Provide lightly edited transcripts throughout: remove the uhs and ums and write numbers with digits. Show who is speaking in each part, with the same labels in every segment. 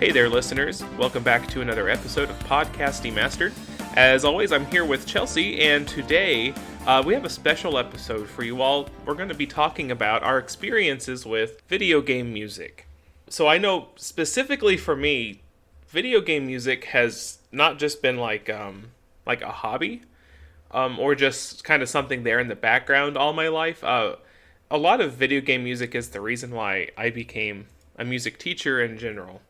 Speaker 1: Hey there, listeners. Welcome back to another episode of Podcast Demastered. As always, I'm here with Chelsea, and today we have a special episode for you all. We're going to be talking about our experiences with video game music. So I know specifically for me, video game music has not just been like a hobby, or just kind of something there in the background all my life. A lot of video game music is the reason why I became a music teacher in general.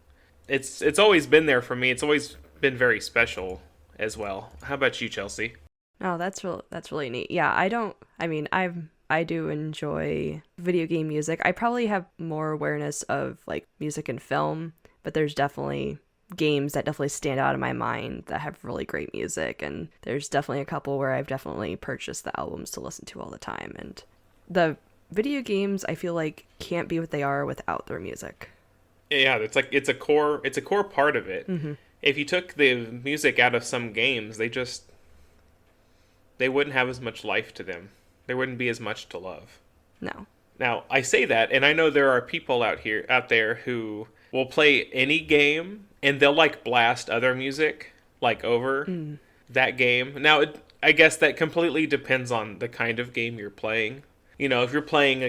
Speaker 1: It's always been there for me. It's always been very special as well. How about you, Chelsea?
Speaker 2: Oh, that's really neat. Yeah, I do enjoy video game music. I probably have more awareness of like music and film, but there's definitely games that definitely stand out in my mind that have really great music, and there's definitely a couple where I've definitely purchased the albums to listen to all the time. And the video games, I feel like, can't be what they are without their music.
Speaker 1: Yeah, it's a core part of it.
Speaker 2: Mm-hmm.
Speaker 1: If you took the music out of some games, they wouldn't have as much life to them. There wouldn't be as much to love.
Speaker 2: No.
Speaker 1: Now, I say that, and I know there are people out there who will play any game and they'll like blast other music like over that game. Now, I guess that completely depends on the kind of game you're playing. You know, if you're playing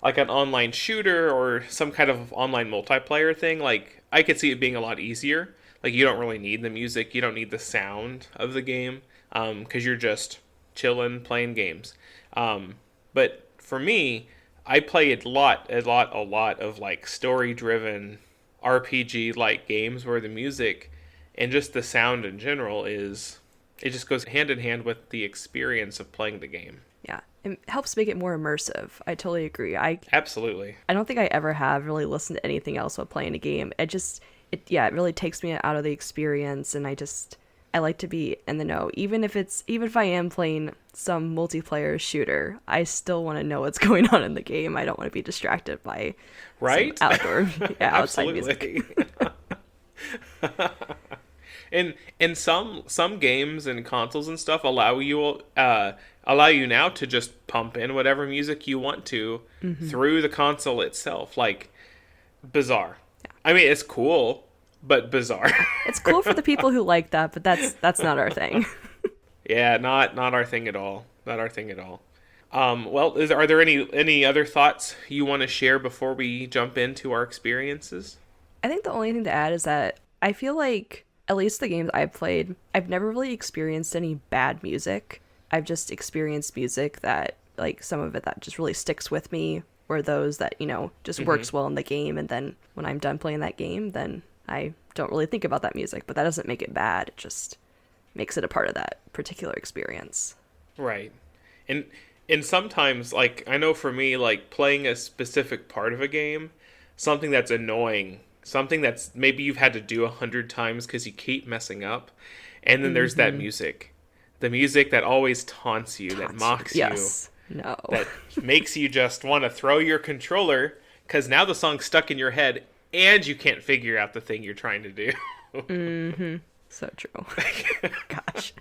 Speaker 1: like an online shooter or some kind of online multiplayer thing, like I could see it being a lot easier. Like you don't really need the music, you don't need the sound of the game, because you're just chilling playing games. But for me, I play a lot of like story-driven RPG like games where the music and just the sound in general it just goes hand in hand with the experience of playing the game.
Speaker 2: Yeah, it helps make it more immersive. I totally agree.
Speaker 1: Absolutely.
Speaker 2: I don't think I ever have really listened to anything else while playing a game. It really takes me out of the experience, and I like to be in the know. Even if I am playing some multiplayer shooter, I still want to know what's going on in the game. I don't want to be distracted by
Speaker 1: right
Speaker 2: some outside music.
Speaker 1: And some games and consoles and stuff allow you now to just pump in whatever music you want to through the console itself. Like, bizarre. Yeah. I mean, it's cool, but bizarre.
Speaker 2: It's cool for the people who like that, but that's not our thing.
Speaker 1: Yeah, not our thing at all. Not our thing at all. Well, are there any other thoughts you want to share before we jump into our experiences?
Speaker 2: I think the only thing to add is that I feel like, at least the games I've played, I've never really experienced any bad music. I've just experienced music that, like, some of it that just really sticks with me, or those that, just works well in the game, and then when I'm done playing that game, then I don't really think about that music, but that doesn't make it bad. It just makes it a part of that particular experience.
Speaker 1: Right. And sometimes, like, I know for me, like, playing a specific part of a game, something that's annoying, something that's maybe you've had to do 100 times because you keep messing up, and then there's that music. The music that always taunts you, that mocks
Speaker 2: yes.
Speaker 1: you.
Speaker 2: No.
Speaker 1: That makes you just want to throw your controller, because now the song's stuck in your head, and you can't figure out the thing you're trying to do.
Speaker 2: Mm-hmm. So true. Gosh.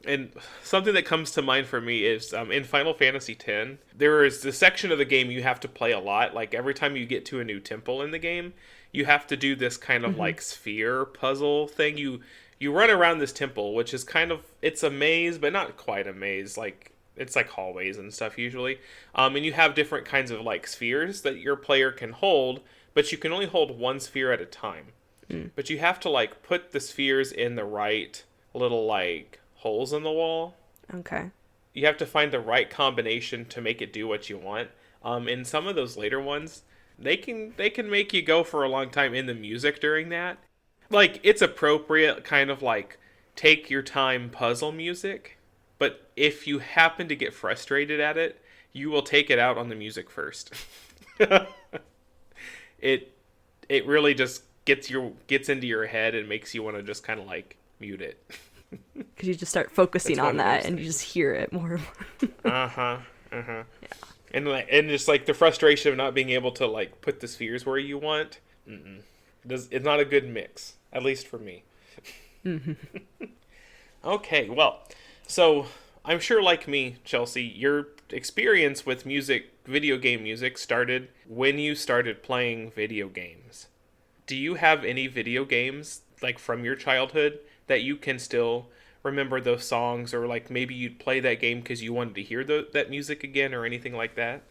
Speaker 1: And something that comes to mind for me is in Final Fantasy X, there is the section of the game you have to play a lot. Like every time you get to a new temple in the game, you have to do this kind of like sphere puzzle thing. You run around this temple, which is it's a maze, but not quite a maze. Like it's like hallways and stuff usually. And you have different kinds of like spheres that your player can hold, but you can only hold one sphere at a time. But you have to like put the spheres in the right little like holes in the wall.
Speaker 2: Okay.
Speaker 1: You have to find the right combination to make it do what you want. In some of those later ones, they can make you go for a long time in the music during that. Like, it's appropriate kind of like take your time puzzle music, but if you happen to get frustrated at it, you will take it out on the music first. It really just gets into your head and makes you want to just kind of like mute it.
Speaker 2: Because you just start focusing on that and you just hear it more.
Speaker 1: Yeah. And just like the frustration of not being able to like put the spheres where you want. It's not a good mix, at least for me. Okay, well, so I'm sure like me, Chelsea, your experience with music video game music started when you started playing video games. Do you have any video games like from your childhood that you can still remember those songs, or like maybe you'd play that game because you wanted to hear that music again or anything like that?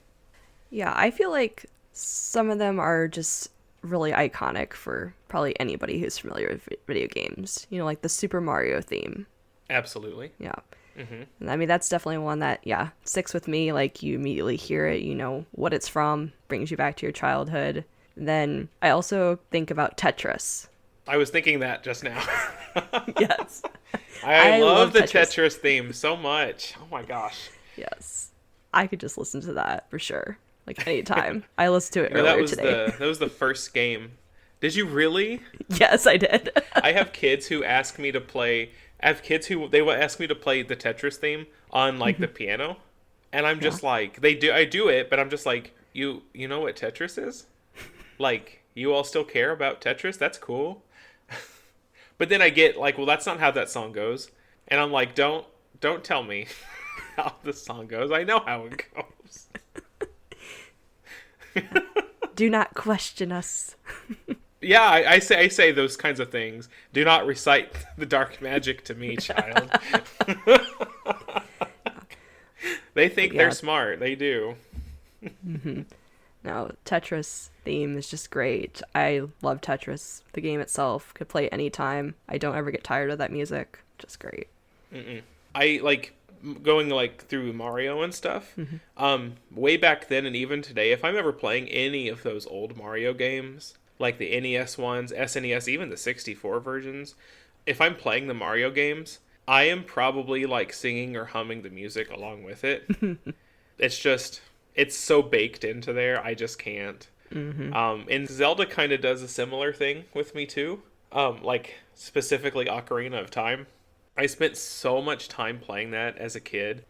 Speaker 2: Yeah, I feel like some of them are just really iconic for probably anybody who's familiar with video games. You know, like the Super Mario theme.
Speaker 1: Absolutely.
Speaker 2: Yeah.
Speaker 1: Hmm.
Speaker 2: And I mean, that's definitely one that, yeah, sticks with me. Like, you immediately hear it, you know what it's from, brings you back to your childhood. Then I also think about Tetris.
Speaker 1: I was thinking that just now.
Speaker 2: Yes.
Speaker 1: I love the
Speaker 2: Tetris.
Speaker 1: Tetris theme so much. Oh my gosh.
Speaker 2: Yes. I could just listen to that for sure. Like, anytime. I listened to it
Speaker 1: You know, that
Speaker 2: earlier
Speaker 1: was
Speaker 2: today.
Speaker 1: the first game. Did you really?
Speaker 2: Yes, I did.
Speaker 1: I have kids who ask me to play. I have kids who they will ask me to play the Tetris theme on like the piano, and I'm
Speaker 2: Yeah.
Speaker 1: just like, they do. I do it, but I'm just like, you know what Tetris is? Like, you all still care about Tetris? That's cool. But then I get like, well, that's not how that song goes, and I'm like, don't tell me how the song goes. I know how it goes.
Speaker 2: Do not question us.
Speaker 1: Yeah, I say those kinds of things. Do not recite the dark magic to me, child. They think
Speaker 2: Yeah.
Speaker 1: they're smart. They do.
Speaker 2: No, Tetris theme is just great. I love Tetris. The game itself could play anytime. I don't ever get tired of that music. Just great.
Speaker 1: I like going like through Mario and stuff. Way back then and even today, if I'm ever playing any of those old Mario games, like the NES ones, SNES, even the 64 versions, if I'm playing the Mario games, I am probably like singing or humming the music along with it. It's just, it's so baked into there, I just can't. And Zelda kind of does a similar thing with me too. Like specifically Ocarina of Time. I spent so much time playing that as a kid.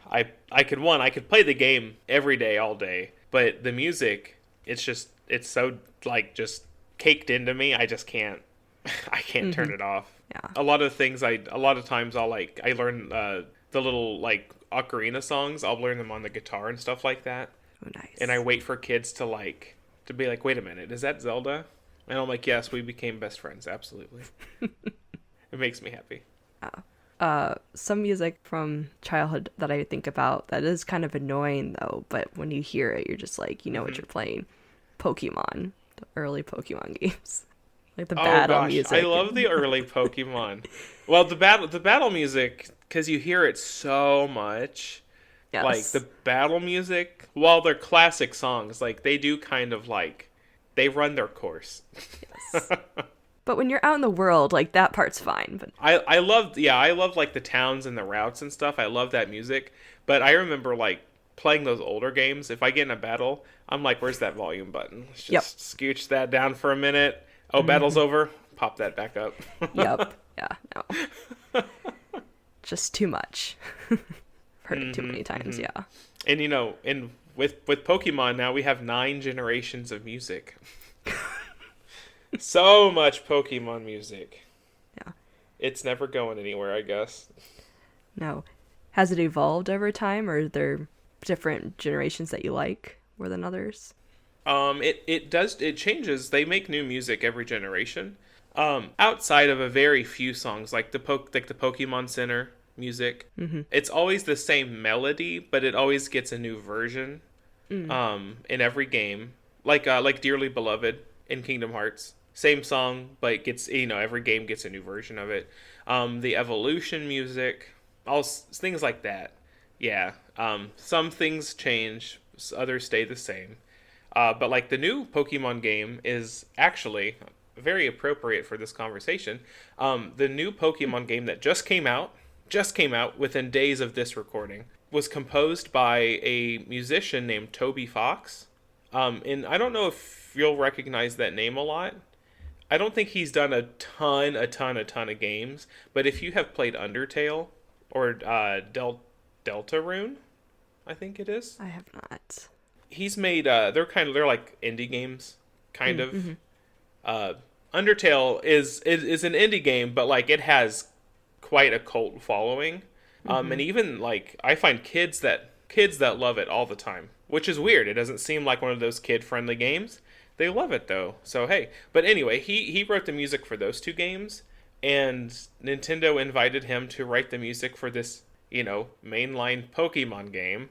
Speaker 1: I could play the game every day, all day, but the music, it's so like just caked into me. I just can't. I can't turn it off.
Speaker 2: Yeah.
Speaker 1: A lot of times I learn the little like ocarina songs. I'll learn them on the guitar and stuff like that.
Speaker 2: Oh, nice.
Speaker 1: And I wait for kids to be like, wait a minute, is that Zelda? And I'm like, yes, we became best friends, absolutely. It makes me happy.
Speaker 2: Some music from childhood that I think about that is kind of annoying though, but when you hear it, you're just like, you know what you're playing. Pokemon, the early Pokemon games, like the battle music.
Speaker 1: I love the early Pokemon. Well, the battle music, because you hear it so much.
Speaker 2: Yes.
Speaker 1: Like the battle music, while they're classic songs, like they do kind of like they run their course.
Speaker 2: Yes. But when you're out in the world, like that part's fine. But
Speaker 1: I love like the towns and the routes and stuff. I love that music. But I remember like playing those older games. If I get in a battle, I'm like, where's that volume button? Let's just scooch that down for a minute. Oh, battle's over. Pop that back up.
Speaker 2: Yep. Yeah. No. Just too much. Heard it too many times. Yeah.
Speaker 1: And and with Pokemon now we have 9 generations of music. So much Pokemon music.
Speaker 2: Yeah.
Speaker 1: It's never going anywhere, I guess.
Speaker 2: No. Has it evolved over time, or are there different generations that you like more than others?
Speaker 1: It changes. They make new music every generation. Outside of a very few songs, like the Pokemon Center music, it's always the same melody, but it always gets a new version. In every game, like Dearly Beloved in Kingdom Hearts, same song, but it gets every game gets a new version of it. The Evolution music, things like that. Yeah. Some things change, others stay the same. But like the new Pokemon game is actually very appropriate for this conversation. The new Pokemon game that just came out within days of this recording, was composed by a musician named Toby Fox. And I don't know if you'll recognize that name a lot. I don't think he's done a ton of games, but if you have played Undertale or Deltarune, I think it is.
Speaker 2: I have not.
Speaker 1: He's made they're like indie games, kind of. Undertale is an indie game, but like it has quite a cult following. And even like I find kids that love it all the time. which is weird. It doesn't seem like one of those kid-friendly games. They love it though. So hey, but anyway, he wrote the music for those two games, and Nintendo invited him to write the music for this, mainline Pokemon game.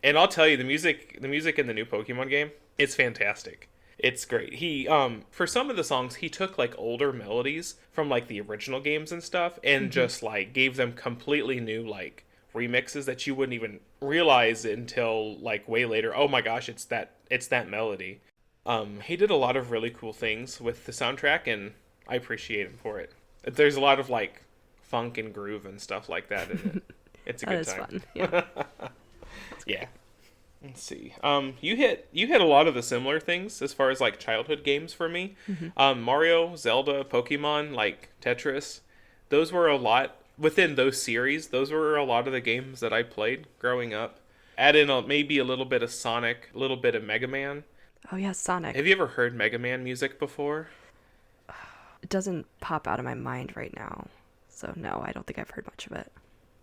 Speaker 1: And I'll tell you, the music in the new Pokemon game, it's fantastic. It's great. He for some of the songs, he took like older melodies from like the original games and stuff, and just like gave them completely new like remixes that you wouldn't even realize until like way later. Oh my gosh, it's that melody. He did a lot of really cool things with the soundtrack, and I appreciate him for it. There's a lot of like funk and groove and stuff like that in it. It's a
Speaker 2: That
Speaker 1: good
Speaker 2: is
Speaker 1: time.
Speaker 2: fun. Yeah.
Speaker 1: Yeah. Let's see. You hit a lot of the similar things as far as like childhood games for me. Mario, Zelda, Pokemon, like Tetris. Those were a lot within those series. Those were a lot of the games that I played growing up. Add in maybe a little bit of Sonic, a little bit of Mega Man.
Speaker 2: Oh yeah, Sonic.
Speaker 1: Have you ever heard Mega Man music before?
Speaker 2: It doesn't pop out of my mind right now. So no, I don't think I've heard much of it.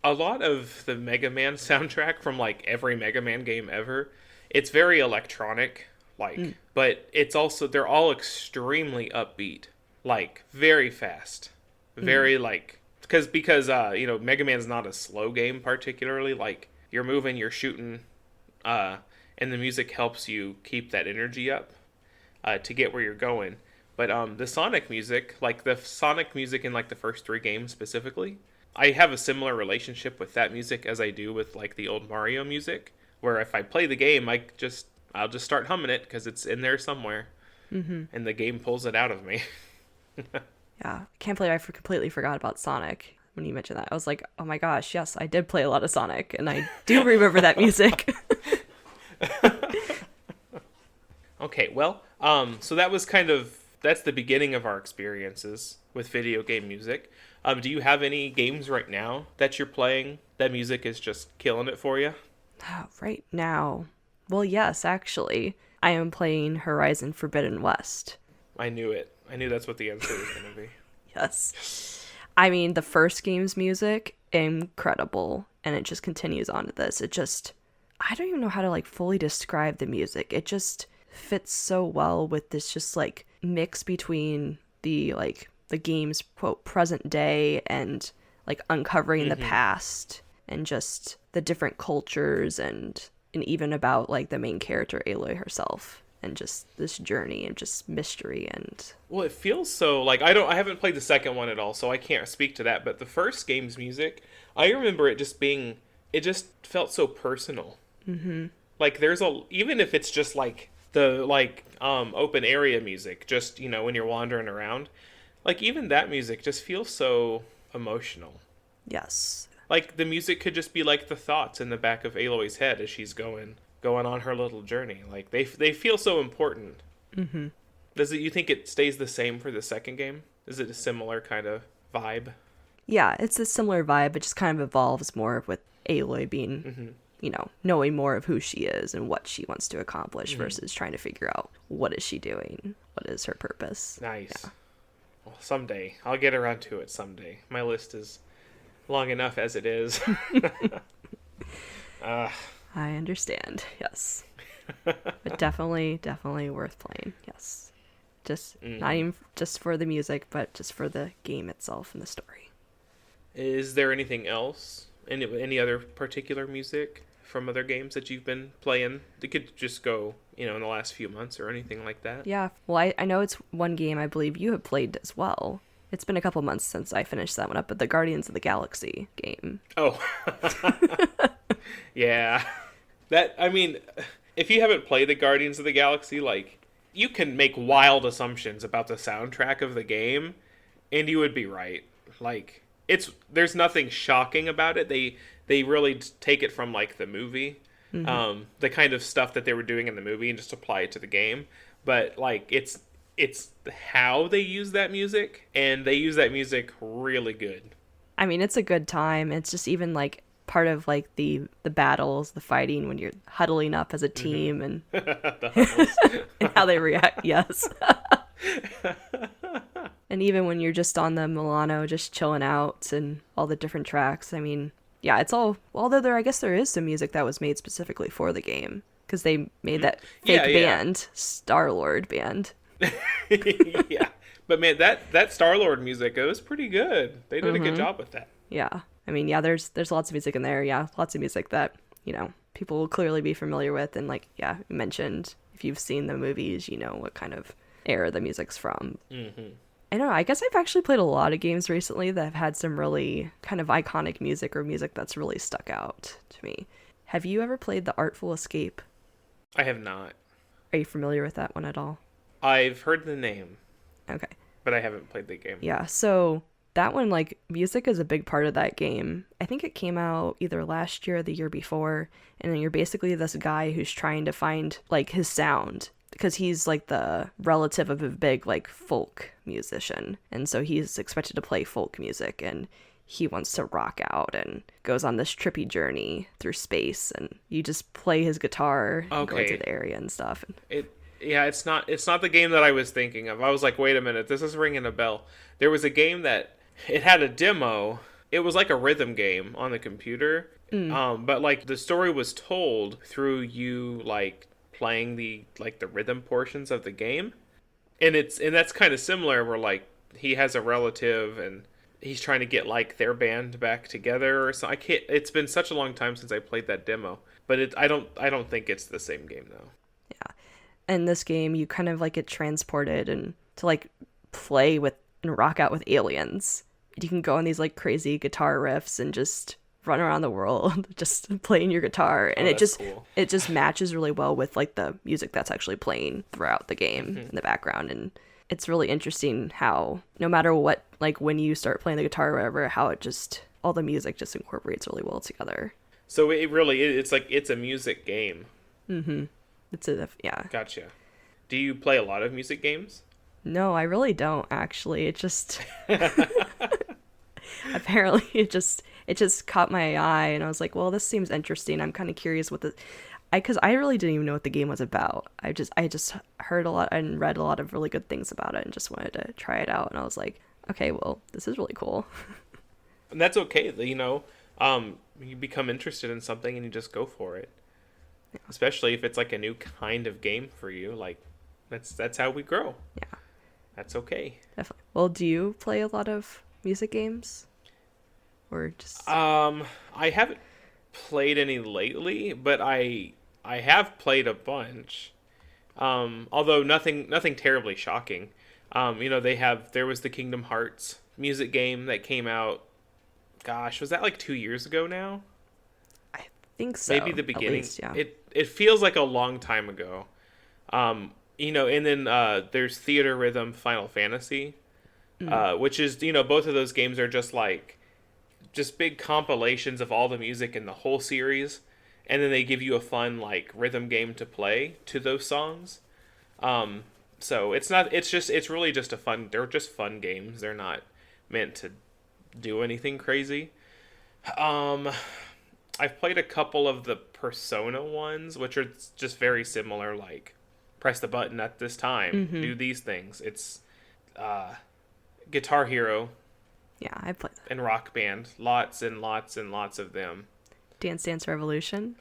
Speaker 1: A lot of the Mega Man soundtrack from like every Mega Man game ever, it's very electronic, like, but it's also, they're all extremely upbeat, like very fast, very like, because Mega Man's not a slow game particularly, like you're moving, you're shooting, and the music helps you keep that energy up, to get where you're going. But the Sonic music, like the Sonic music in like the first three games specifically, I have a similar relationship with that music as I do with like the old Mario music, where if I play the game, I'll just start humming it because it's in there somewhere, and the game pulls it out of me.
Speaker 2: Yeah, can't believe I completely forgot about Sonic when you mentioned that. I was like, oh my gosh, yes, I did play a lot of Sonic, and I do remember that music.
Speaker 1: Okay, well, so that's the beginning of our experiences with video game music. Do you have any games right now that you're playing that music is just killing it for you?
Speaker 2: Right now, well, yes, actually, I am playing Horizon Forbidden West.
Speaker 1: I knew it. I knew that's what the answer was going to be.
Speaker 2: Yes. I mean, the first game's music, incredible, and it just continues on to this. I don't even know how to like fully describe the music. It just fits so well with this just like mix between the game's quote present day and like uncovering the past and just the different cultures and even about like the main character Aloy herself and just this journey and just mystery. And
Speaker 1: well, it feels so like I haven't played the second one at all, so I can't speak to that, but the first game's music, I remember it just felt so personal. Like even if it's just like the open area music, just when you're wandering around, like even that music just feels so emotional.
Speaker 2: yes.
Speaker 1: Like the music could just be like the thoughts in the back of Aloy's head as she's going on her little journey. Like they feel so important. You think it stays the same for the second game? Is it a similar kind of vibe?
Speaker 2: Yeah, it's a similar vibe. It just kind of evolves more with Aloy being, knowing more of who she is and what she wants to accomplish versus trying to figure out what is she doing, what is her purpose.
Speaker 1: Nice.
Speaker 2: Yeah.
Speaker 1: Well, someday. I'll get around to it someday. My list is long enough as it is.
Speaker 2: I understand. Yes. But definitely worth playing. Yes. Just not even just for the music, but just for the game itself and the story.
Speaker 1: Is there anything else? Any other particular music from other games that you've been playing? It could just go, in the last few months or anything like that.
Speaker 2: Yeah. Well, I know it's one game I believe you have played as well. It's been a couple months since I finished that one up, but the Guardians of the Galaxy game.
Speaker 1: Oh. Yeah. If you haven't played the Guardians of the Galaxy, like, you can make wild assumptions about the soundtrack of the game, and you would be right. Like, there's nothing shocking about it. They really take it from, like, the movie, the kind of stuff that they were doing in the movie, and just apply it to the game. But, like, it's how they use that music, and they use that music really good.
Speaker 2: I mean, it's a good time. It's just even, like, part of like the battles, the fighting when you're huddling up as a team and and how they react. Yes. And even when you're just on the Milano just chilling out and all the different tracks, I mean, Yeah, it's all, although I guess there is some music that was made specifically for the game because they made that fake
Speaker 1: Yeah, yeah.
Speaker 2: band, Star-Lord band.
Speaker 1: Yeah. But man, that Star-Lord music, it was pretty good. They did a good
Speaker 2: Mm-hmm.
Speaker 1: job with that.
Speaker 2: Yeah. I mean, yeah, there's lots of music in there. Yeah, lots of music that, people will clearly be familiar with. And like, yeah, you mentioned if you've seen the movies, you know what kind of era the music's from.
Speaker 1: Hmm.
Speaker 2: I don't know. I guess I've actually played a lot of games recently that have had some really kind of iconic music or music that's really stuck out to me. Have you ever played The Artful Escape?
Speaker 1: I have not.
Speaker 2: Are you familiar with that one at all?
Speaker 1: I've heard the name,
Speaker 2: Okay.
Speaker 1: but I haven't played the game.
Speaker 2: Yeah, so that one, like, music is a big part of that game. I think it came out either last year or the year before, and then you're basically this guy who's trying to find, like, his sound, because he's, like, the relative of a big, like, folk musician, and so he's expected to play folk music, and he wants to rock out and goes on this trippy journey through space, and you just play his guitar and go into
Speaker 1: Okay.
Speaker 2: the area and stuff.
Speaker 1: It yeah, it's not the game that I was thinking of. I was like, wait a minute, this is ringing a bell. There was a game that it had a demo. It was like a rhythm game on the computer. But like the story was told through you like playing the rhythm portions of the game. And that's kind of similar where like he has a relative and he's trying to get like their band back together or something. I can't It's been such a long time since I played that demo. But I don't think it's the same game though.
Speaker 2: Yeah. In this game, you kind of like get transported and to like play with and rock out with aliens. You can go on these like crazy guitar riffs and just run around the world just playing your guitar, and
Speaker 1: Oh,
Speaker 2: it
Speaker 1: that's
Speaker 2: just
Speaker 1: cool.
Speaker 2: it just matches really well with like the music that's actually playing throughout the game in the background. And it's really interesting how no matter what, like when you start playing the guitar or whatever, how it just all the music just incorporates really well together.
Speaker 1: So it's like it's a music game.
Speaker 2: It's a yeah.
Speaker 1: Gotcha. Do you play a lot of music games?
Speaker 2: No, I really don't actually. It just apparently it just caught my eye, and I was like, well, this seems interesting. I'm kind of curious what the because I really didn't even know what the game was about. I just heard a lot and read a lot of really good things about it and just wanted to try it out, and I was like, okay, well, this is really cool.
Speaker 1: And that's okay. You become interested in something and you just go for it. Especially if it's like a new kind of game for you. Like that's how we grow.
Speaker 2: Yeah,
Speaker 1: That's okay.
Speaker 2: definitely. Well, do you play a lot of music games or just
Speaker 1: I haven't played any lately, but I have played a bunch. Although nothing terribly shocking. There was the Kingdom Hearts music game that came out. Gosh, was that like 2 years ago now?
Speaker 2: I think so.
Speaker 1: Maybe the
Speaker 2: At
Speaker 1: beginning.
Speaker 2: least, yeah.
Speaker 1: It feels like a long time ago. And then there's Theater Rhythm Final Fantasy, which is both of those games are just big compilations of all the music in the whole series, and then they give you a fun like rhythm game to play to those songs. So it's really just a fun. They're just fun games. They're not meant to do anything crazy. I've played a couple of the Persona ones, which are just very similar, like press the button at this time, do these things. It's Guitar Hero
Speaker 2: Yeah, I played that.
Speaker 1: and Rock Band, lots and lots and lots of them.
Speaker 2: Dance Dance Revolution.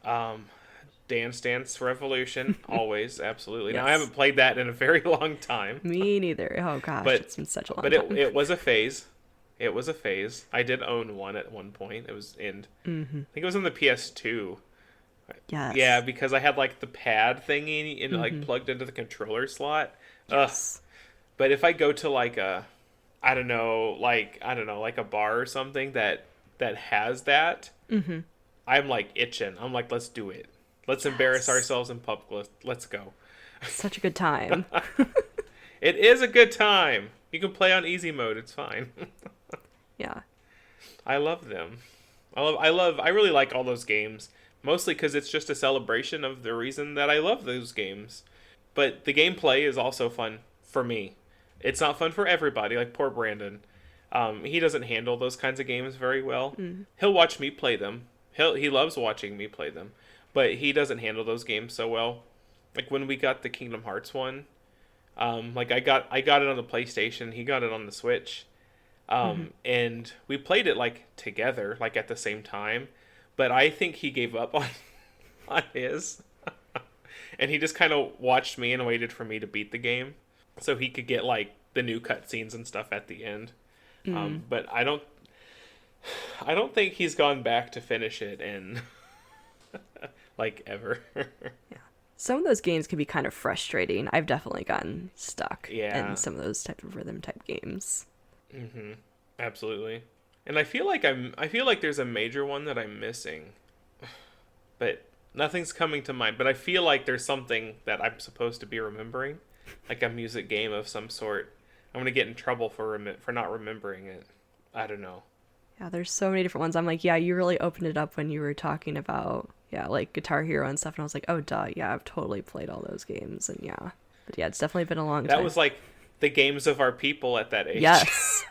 Speaker 1: Dance Dance Revolution, always, absolutely. Now I
Speaker 2: Yes.
Speaker 1: haven't played that in a very long time,
Speaker 2: Me neither. Oh gosh,
Speaker 1: but
Speaker 2: it's been such a long
Speaker 1: but
Speaker 2: time.
Speaker 1: it was a phase. It was a phase. I did own one at one point. It was in, I think it was on the PS2.
Speaker 2: Yes.
Speaker 1: Yeah, because I had like the pad thingy and like plugged into the controller slot.
Speaker 2: Yes.
Speaker 1: But if I go to like like a bar or something that has that, I'm like itching. I'm like, let's do it. Let's embarrass ourselves in public. Let's go.
Speaker 2: Such a good time.
Speaker 1: It is a good time. You can play on easy mode. It's fine.
Speaker 2: Yeah.
Speaker 1: I love them. I really like all those games. Mostly because it's just a celebration of the reason that I love those games. But the gameplay is also fun for me. It's not fun for everybody, like poor Brandon. He doesn't handle those kinds of games very well. He'll watch me play them. He loves watching me play them. But he doesn't handle those games so well. Like when we got the Kingdom Hearts one, like I got it on the PlayStation, he got it on the Switch. And we played it like together, like at the same time. but I think he gave up on his. And he just kind of watched me and waited for me to beat the game so he could get like the new cutscenes and stuff at the end. But I don't think he's gone back to finish it in like ever.
Speaker 2: Yeah. Some of those games can be kind of frustrating. I've definitely gotten stuck
Speaker 1: Yeah.
Speaker 2: in some of those type of rhythm type games.
Speaker 1: Absolutely. And I feel like there's a major one that I'm missing. But nothing's coming to mind. But I feel like there's something that I'm supposed to be remembering, like a music game of some sort. I'm gonna get in trouble for not remembering it. I don't know.
Speaker 2: Yeah, there's so many different ones. I'm like, yeah, you really opened it up when you were talking about, yeah, like Guitar Hero and stuff. And I was like, oh, duh, yeah, I've totally played all those games. And yeah, but yeah, it's definitely been a long time.
Speaker 1: That was like the games of our people at that age.
Speaker 2: Yes.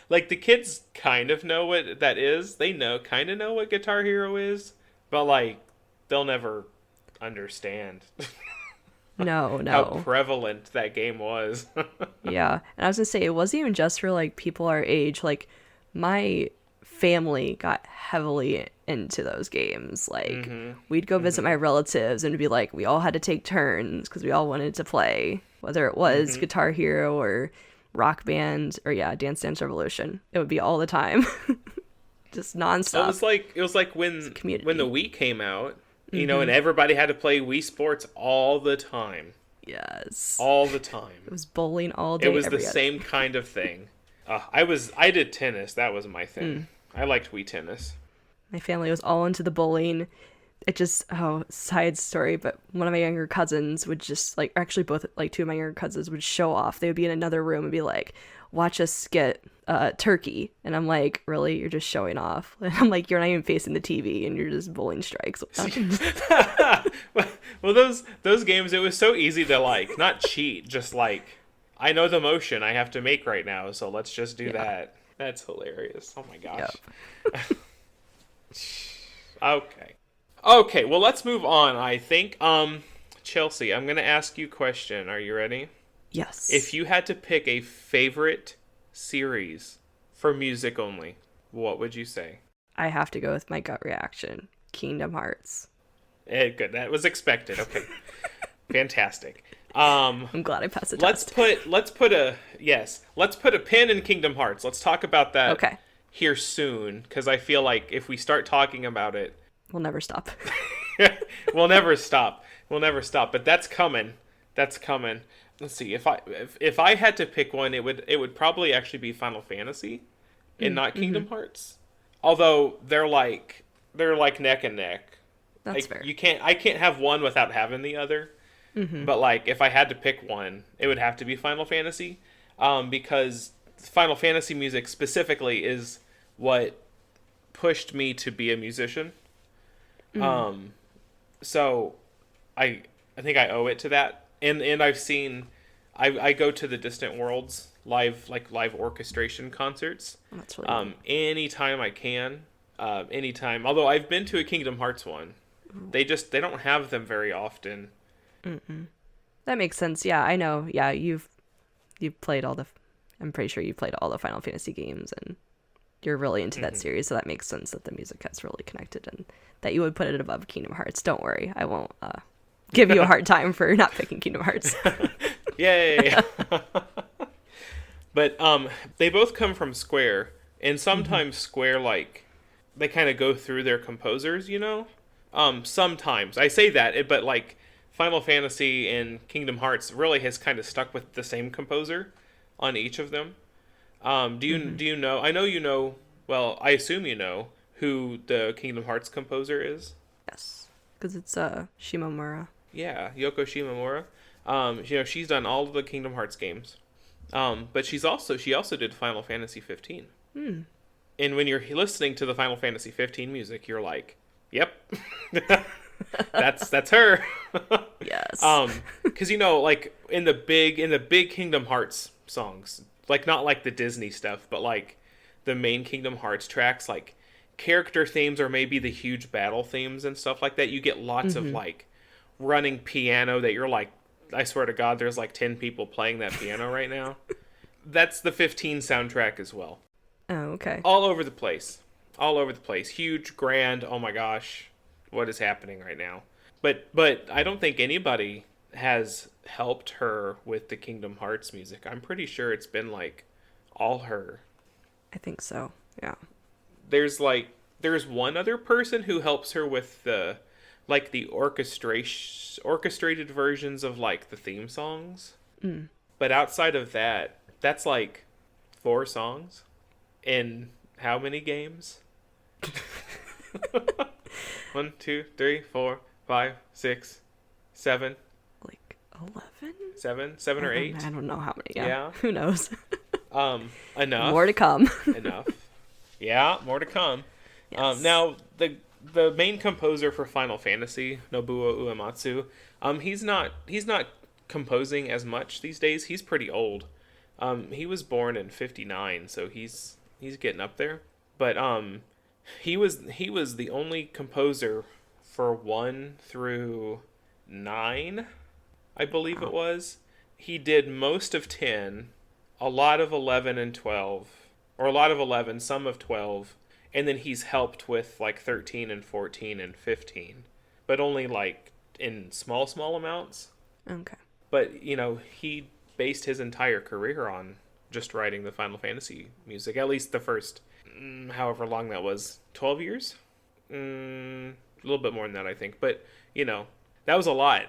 Speaker 1: Like the kids kind of know what that is. They kind of know what Guitar Hero is, but like they'll never understand.
Speaker 2: No.
Speaker 1: How prevalent that game was.
Speaker 2: Yeah. And I was gonna say, it wasn't even just for like people our age. Like my family got heavily into those games. Like we'd go visit my relatives and it'd be like we all had to take turns because we all wanted to play, whether it was Guitar Hero or Rock Band or Dance Dance Revolution. It would be all the time. Just nonstop.
Speaker 1: It was like when the Wii came out, you know, and everybody had to play Wii Sports all the time.
Speaker 2: Yes.
Speaker 1: All the time.
Speaker 2: It was bowling all day.
Speaker 1: It was the same kind of thing. I did tennis. That was my thing. I liked Wii Tennis.
Speaker 2: My family was all into the bowling. It just, side story, but one of my younger cousins would just, like, actually both, like, two of my younger cousins would show off. They would be in another room and be like, watch us get turkey. And I'm like, really? You're just showing off? And I'm like, you're not even facing the TV and you're just bowling strikes.
Speaker 1: Well, those games, it was so easy to, like, not cheat, just, like, I know the motion I have to make right now, so let's just do that. That's hilarious. Oh, my gosh. Yep. Okay, well, let's move on, I think. Chelsea, I'm going to ask you a question. Are you ready?
Speaker 2: Yes.
Speaker 1: If you had to pick a favorite series for music only, what would you say?
Speaker 2: I have to go with my gut reaction. Kingdom Hearts.
Speaker 1: Good. That was expected. Okay. Fantastic.
Speaker 2: I'm glad I passed the test.
Speaker 1: Let's put a pin in Kingdom Hearts. Let's talk about that here soon, because I feel like if we start talking about it,
Speaker 2: we'll never stop.
Speaker 1: We'll never stop. But that's coming. Let's see. If I had to pick one, it would probably actually be Final Fantasy, and not Kingdom Hearts. Although they're like neck and neck.
Speaker 2: That's fair.
Speaker 1: I can't have one without having the other. But like if I had to pick one, it would have to be Final Fantasy, because Final Fantasy music specifically is what pushed me to be a musician. So I think I owe it to that. And I've seen, I go to the Distant Worlds live orchestration concerts.
Speaker 2: Oh, that's really cool.
Speaker 1: Anytime I can, anytime. Although I've been to a Kingdom Hearts one, they don't have them very often.
Speaker 2: That makes sense. Yeah, I know. Yeah, you've played I'm pretty sure you played all the Final Fantasy games and you're really into that series, so that makes sense that the music has really connected and that you would put it above Kingdom Hearts. Don't worry, I won't give you a hard time for not picking Kingdom Hearts.
Speaker 1: Yay! But they both come from Square, and sometimes Square, like, they kind of go through their composers, you know? Sometimes. I say that, but like Final Fantasy and Kingdom Hearts really has kind of stuck with the same composer on each of them. Do you know? I know you know. Well, I assume you know who the Kingdom Hearts composer is.
Speaker 2: Yes, because it's Shimomura.
Speaker 1: Yeah, Yoko Shimomura. You know, she's done all of the Kingdom Hearts games. But she also did Final Fantasy 15. And when you're listening to the Final Fantasy 15 music, you're like, "Yep, that's her."
Speaker 2: Yes.
Speaker 1: Because you know, like in the big Kingdom Hearts songs, like not like the Disney stuff, but like the main Kingdom Hearts tracks, like character themes or maybe the huge battle themes and stuff like that. You get lots of like running piano that you're like, I swear to God, there's like 10 people playing that piano right now. That's the 15 soundtrack as well.
Speaker 2: Oh, okay.
Speaker 1: All over the place. all over the place. Huge, grand. Oh my gosh, what is happening right now? But I don't think anybody has helped her with the Kingdom Hearts music. I'm pretty sure it's been like all her.
Speaker 2: I think so. Yeah.
Speaker 1: There's one other person who helps her with the like the orchestrated versions of like the theme songs.
Speaker 2: Mm.
Speaker 1: But outside of that, that's like 4 songs in how many games? 1, 2, 3, 4, 5, 6, 7.
Speaker 2: Like 11?
Speaker 1: 7 or 8.
Speaker 2: I don't know how many.
Speaker 1: Yeah.
Speaker 2: Who knows?
Speaker 1: Enough.
Speaker 2: More to come.
Speaker 1: Enough. Yeah, more to come.
Speaker 2: Yes.
Speaker 1: Now the main composer for Final Fantasy, Nobuo Uematsu, he's not composing as much these days. He's pretty old. He was born in '59, so he's getting up there. But he was the only composer for 1 through 9, I believe it was. He did most of 10, a lot of 11 and 12, or a lot of 11, some of 12, and then he's helped with like 13 and 14 and 15, but only like in small amounts.
Speaker 2: Okay.
Speaker 1: But, he based his entire career on just writing the Final Fantasy music, at least the first, however long that was, 12 years? A little bit more than that, I think. But, that was a lot.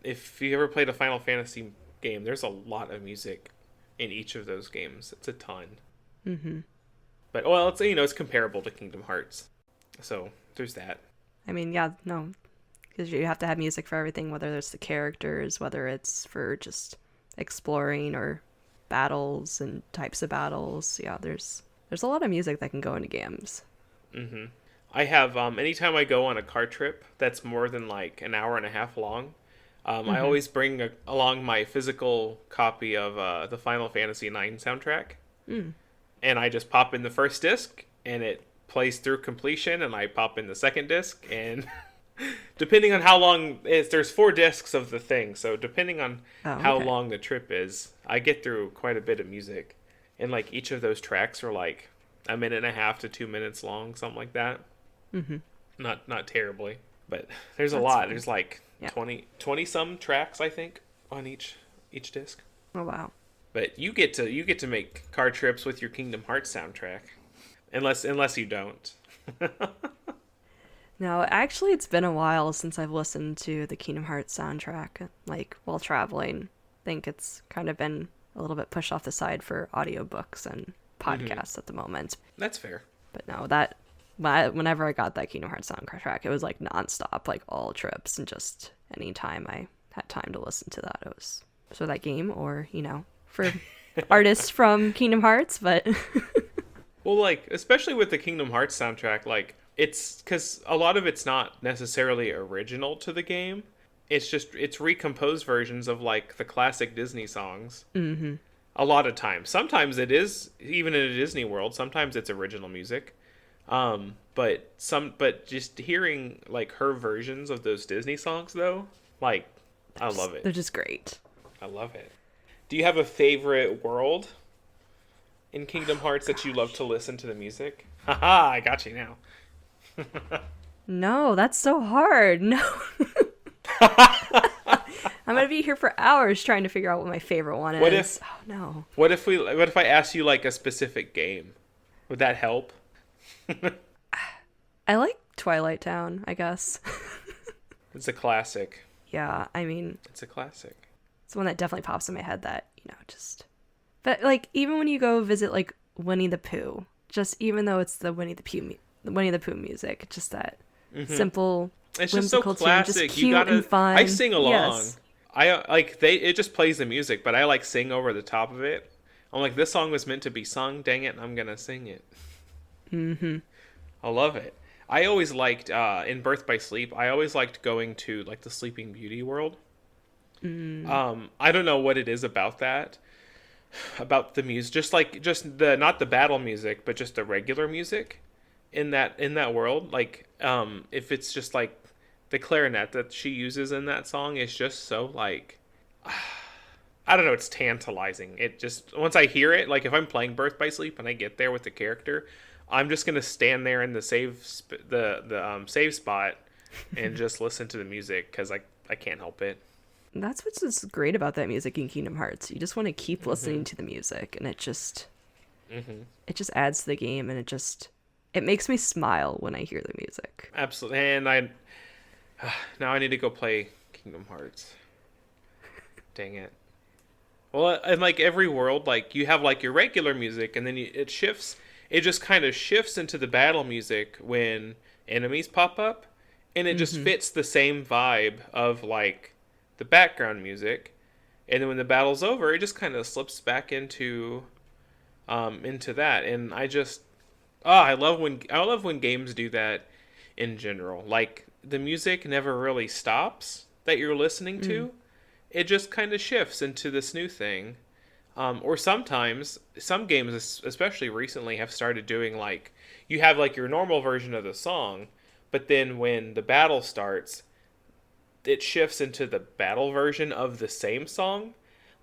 Speaker 1: If you ever played a Final Fantasy game, there's a lot of music in each of those games. It's a ton.
Speaker 2: Mm-hmm.
Speaker 1: But, well, it's comparable to Kingdom Hearts. So, there's that.
Speaker 2: I mean, yeah, no, because you have to have music for everything, whether it's the characters, whether it's for just exploring or battles and types of battles. Yeah, there's a lot of music that can go into games.
Speaker 1: Mm-hmm. I have, anytime I go on a car trip that's more than like an hour and a half long, I always bring along my physical copy of the Final Fantasy IX soundtrack.
Speaker 2: Mm.
Speaker 1: And I just pop in the first disc, and it plays through completion, and I pop in the second disc, and depending on how long there's 4 discs of the thing, so depending on how long the trip is, I get through quite a bit of music. And like each of those tracks are like a minute and a half to 2 minutes long, something like that.
Speaker 2: Mm-hmm.
Speaker 1: Not terribly, but there's a
Speaker 2: That's
Speaker 1: lot.
Speaker 2: fine.
Speaker 1: There's like 20 some tracks, I think, on each disc.
Speaker 2: Oh wow.
Speaker 1: But you get to make car trips with your Kingdom Hearts soundtrack, unless you don't.
Speaker 2: No, actually, it's been a while since I've listened to the Kingdom Hearts soundtrack, like while traveling. I think it's kind of been a little bit pushed off the side for audiobooks and podcasts at the moment.
Speaker 1: That's fair.
Speaker 2: But no, whenever I got that Kingdom Hearts soundtrack, it was like nonstop, like all trips, and just any time I had time to listen to that, it was for that game or for artists from Kingdom Hearts. But
Speaker 1: well, like especially with the Kingdom Hearts soundtrack, like it's because a lot of it's not necessarily original to the game. It's recomposed versions of like the classic Disney songs.
Speaker 2: Mm-hmm.
Speaker 1: A lot of times, sometimes it is even in a Disney world. Sometimes it's original music. But just hearing like her versions of those Disney songs though, like I love it.
Speaker 2: They're just great.
Speaker 1: I love it. Do you have a favorite world in Kingdom Hearts that you love to listen to the music? Haha, I got you now.
Speaker 2: No, that's so hard. No. I'm gonna be here for hours trying to figure out what my favorite one is. Oh no.
Speaker 1: What if I asked you like a specific game? Would that help?
Speaker 2: I like Twilight Town, I guess.
Speaker 1: It's a classic.
Speaker 2: Yeah, I mean,
Speaker 1: It's a classic.
Speaker 2: it's one that definitely pops in my head that, just... But, like, even when you go visit, like, Winnie the Pooh, just even though it's the Winnie the Pooh music, just that simple,
Speaker 1: it's just so classic.
Speaker 2: Tune, just cute and fun.
Speaker 1: I sing along.
Speaker 2: Yes.
Speaker 1: It just plays the music, but I like sing over the top of it. I'm like, this song was meant to be sung, dang it, I'm gonna sing it.
Speaker 2: Mm-hmm.
Speaker 1: I love it. I always liked, in Birth by Sleep, I always liked going to, like, the Sleeping Beauty world. I don't know what it is about that. About the music. Not the battle music, but just the regular music in that world. Like, if it's just, like, the clarinet that she uses in that song is just so, like... I don't know, it's tantalizing. It just... Once I hear it, like, if I'm playing Birth by Sleep and I get there with the character... I'm just gonna stand there in the save spot and just listen to the music because I can't help it.
Speaker 2: That's what's just great about that music in Kingdom Hearts. You just want to keep listening
Speaker 1: Hmm.
Speaker 2: to the music, and
Speaker 1: Hmm.
Speaker 2: it just adds to the game, and it makes me smile when I hear the music.
Speaker 1: Absolutely. And I now I need to go play Kingdom Hearts. Dang it. Well, and like every world, like you have like your regular music, and then it shifts. It just kind of shifts into the battle music when enemies pop up, and it just
Speaker 2: Mm-hmm.
Speaker 1: fits the same vibe of like the background music. And then when the battle's over, it just kind of slips back into that. And I love when games do that in general. Like the music never really stops that you're listening
Speaker 2: Mm.
Speaker 1: to. It just kind of shifts into this new thing. Or sometimes some games, especially recently, have started doing like you have like your normal version of the song, but then when the battle starts, it shifts into the battle version of the same song.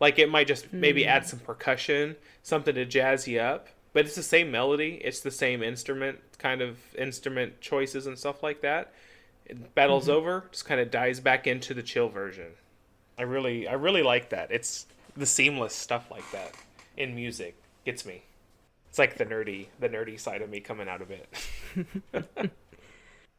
Speaker 1: Like it might just maybe add
Speaker 2: Mm.
Speaker 1: some percussion, something to jazz you up, but it's the same melody, it's the same instrument kind of instrument choices and stuff like that. Battle's
Speaker 2: Mm-hmm.
Speaker 1: over, just kind of dives back into the chill version. I really like that. It's the seamless stuff like that in music gets me. It's like the nerdy side of me coming out of it.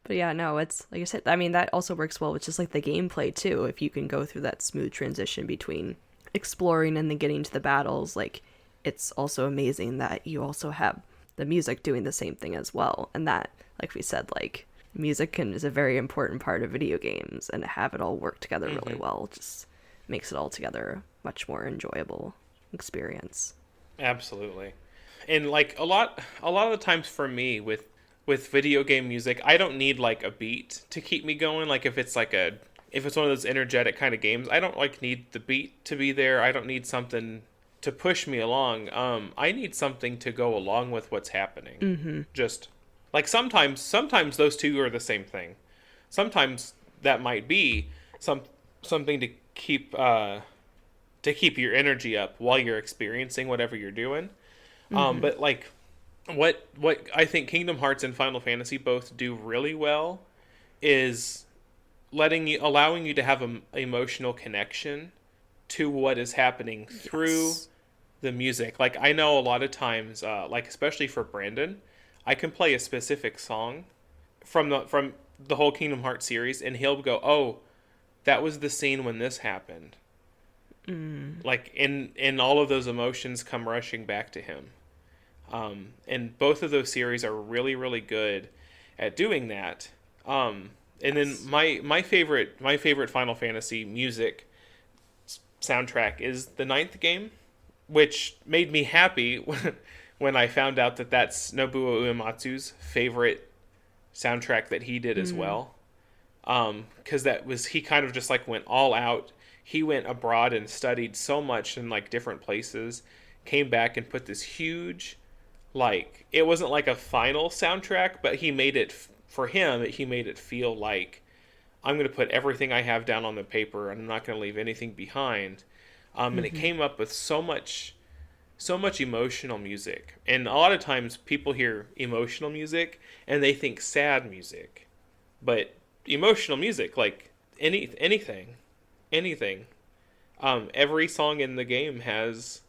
Speaker 2: But yeah, no, it's like I said. I mean, that also works well with just like the gameplay too. If you can go through that smooth transition between exploring and then getting to the battles, like it's also amazing that you also have the music doing the same thing as well. And that, like we said, like is a very important part of video games, and to have it all work together really
Speaker 1: Hmm.
Speaker 2: well just makes it all together a much more enjoyable experience.
Speaker 1: Absolutely. And like a lot of the times for me with video game music, I don't need like a beat to keep me going. Like if it's one of those energetic kind of games, I don't like need the beat to be there. I don't need something to push me along. I need something to go along with what's happening.
Speaker 2: Mm-hmm.
Speaker 1: Just like sometimes those two are the same thing. Sometimes that might be some something to keep your energy up while you're experiencing whatever you're doing.
Speaker 2: Mm-hmm.
Speaker 1: But like what I think Kingdom Hearts and Final Fantasy both do really well is allowing you to have an emotional connection to what is happening through
Speaker 2: Yes.
Speaker 1: the music. Like I know a lot of times, like especially for Brandon, I can play a specific song from the whole Kingdom Hearts series, and he'll go, "Oh, that was the scene when this happened."
Speaker 2: Mm.
Speaker 1: Like in all of those emotions come rushing back to him. And both of those series are really good at doing that. And then
Speaker 2: Yes.
Speaker 1: my favorite Final Fantasy music soundtrack is the ninth game, which made me happy when I found out that that's Nobuo Uematsu's favorite soundtrack that he did as
Speaker 2: Mm.
Speaker 1: well. Because that was he kind of just like went all out. He went abroad and studied so much in like different places, came back and put this huge like it wasn't like a final soundtrack, but he made it for him. He made it feel like I'm going to put everything I have down on the paper, and I'm not going to leave anything behind. And it
Speaker 2: Mm-hmm.
Speaker 1: came up with so much emotional music. And a lot of times people hear emotional music and they think sad music, but emotional music like anything. Every song in the game has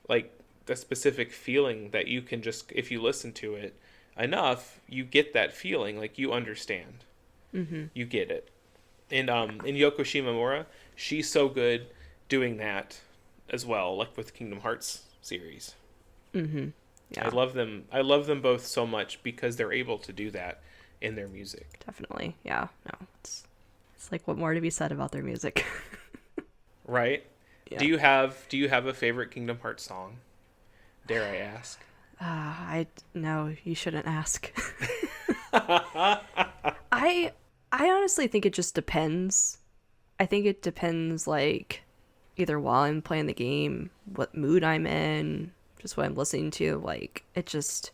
Speaker 1: like a specific feeling that you can just if you listen to it enough, you get that feeling like you understand,
Speaker 2: Mm-hmm.
Speaker 1: you get it. And in Yoko Shimomura, she's so good doing that as well, like with Kingdom Hearts series.
Speaker 2: Mm-hmm. Yeah,
Speaker 1: I love them both so much because they're able to do that in their music.
Speaker 2: definitely. Yeah. No, it's like what more to be said about their music.
Speaker 1: Right?
Speaker 2: Yeah.
Speaker 1: Do you have a favorite Kingdom Hearts song? Dare I ask?
Speaker 2: I no, you shouldn't ask. I I honestly think it just depends. I think it depends like either while I'm playing the game, what mood I'm in, just what I'm listening to. Like it just